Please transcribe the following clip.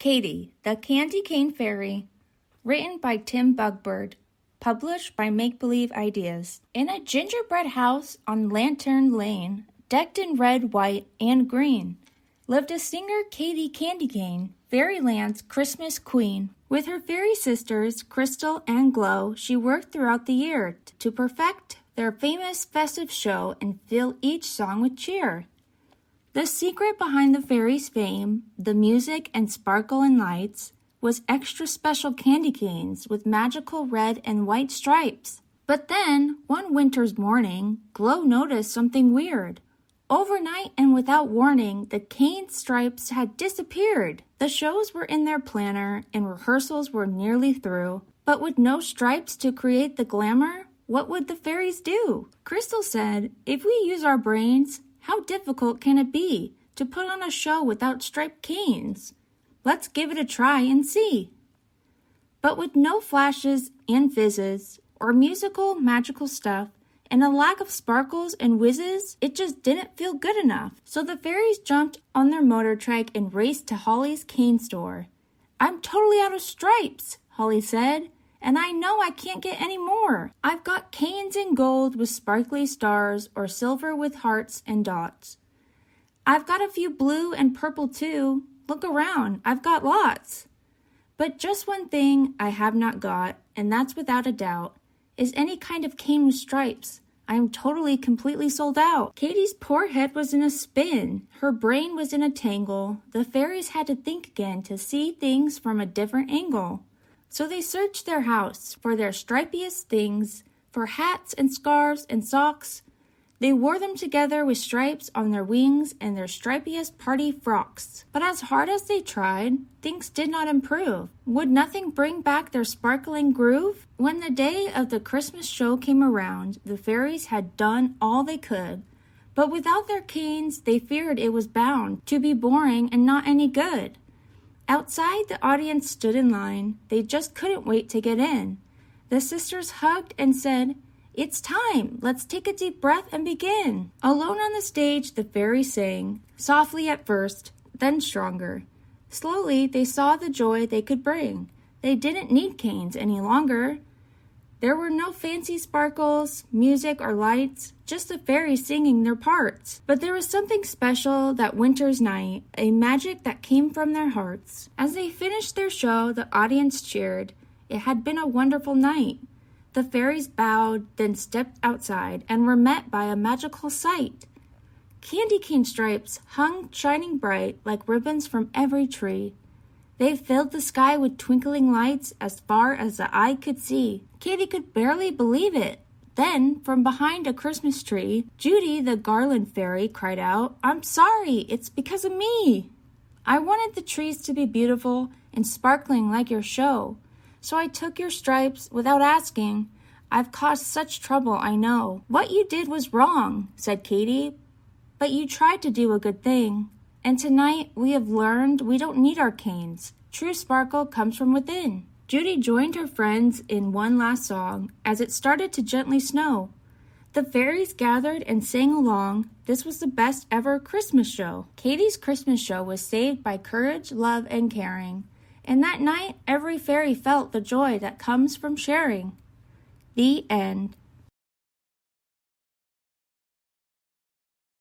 Katie, the Candy Cane Fairy, written by Tim Bugbird, published by Make Believe Ideas. In a gingerbread house on Lantern Lane, decked in red, white, and green, lived a singer, Katie Candy Cane, Fairyland's Christmas queen. With her fairy sisters, Crystal and Glow, she worked throughout the year to perfect their famous festive show and fill each song with cheer. The secret behind the fairies' fame, the music and sparkle and lights, was extra special candy canes with magical red and white stripes. But then, one winter's morning, Glow noticed something weird. Overnight and without warning, the cane stripes had disappeared. The shows were in their planner and rehearsals were nearly through. But with no stripes to create the glamour, what would the fairies do? Crystal said, "If we use our brains, how difficult can it be to put on a show without striped canes? Let's give it a try and see." But with no flashes and fizzes, or magical stuff, and a lack of sparkles and whizzes, it just didn't feel good enough. So the fairies jumped on their motor trike and raced to Holly's cane store. "I'm totally out of stripes," Holly said, "and I know I can't get any more. I've got canes in gold with sparkly stars or silver with hearts and dots. I've got a few blue and purple too. Look around, I've got lots. But just one thing I have not got, and that's without a doubt, is any kind of cane with stripes. I am completely sold out." Katie's poor head was in a spin. Her brain was in a tangle. The fairies had to think again to see things from a different angle. So they searched their house for their stripiest things, for hats and scarves and socks. They wore them together with stripes on their wings and their stripiest party frocks. But as hard as they tried, things did not improve. Would nothing bring back their sparkling groove? When the day of the Christmas show came around, the fairies had done all they could. But without their canes, they feared it was bound to be boring and not any good. Outside, the audience stood in line. They just couldn't wait to get in. The sisters hugged and said, "It's time. Let's take a deep breath and begin." Alone on the stage, the fairies sang, softly at first, then stronger. Slowly, they saw the joy they could bring. They didn't need canes any longer. There were no fancy sparkles, music, or lights, just the fairies singing their parts. But there was something special that winter's night, a magic that came from their hearts. As they finished their show, the audience cheered. It had been a wonderful night. The fairies bowed, then stepped outside and were met by a magical sight. Candy cane stripes hung shining bright like ribbons from every tree. They filled the sky with twinkling lights as far as the eye could see. Katie could barely believe it. Then, from behind a Christmas tree, Judy, the garland fairy, cried out, "I'm sorry, it's because of me. I wanted the trees to be beautiful and sparkling like your show. So I took your stripes without asking. I've caused such trouble, I know." "What you did was wrong," said Katie, "but you tried to do a good thing. And tonight we have learned we don't need our canes. True sparkle comes from within." Judy joined her friends in one last song as it started to gently snow. The fairies gathered and sang along. This was the best ever Christmas show. Katie's Christmas show was saved by courage, love, and caring. And that night, every fairy felt the joy that comes from sharing. The end.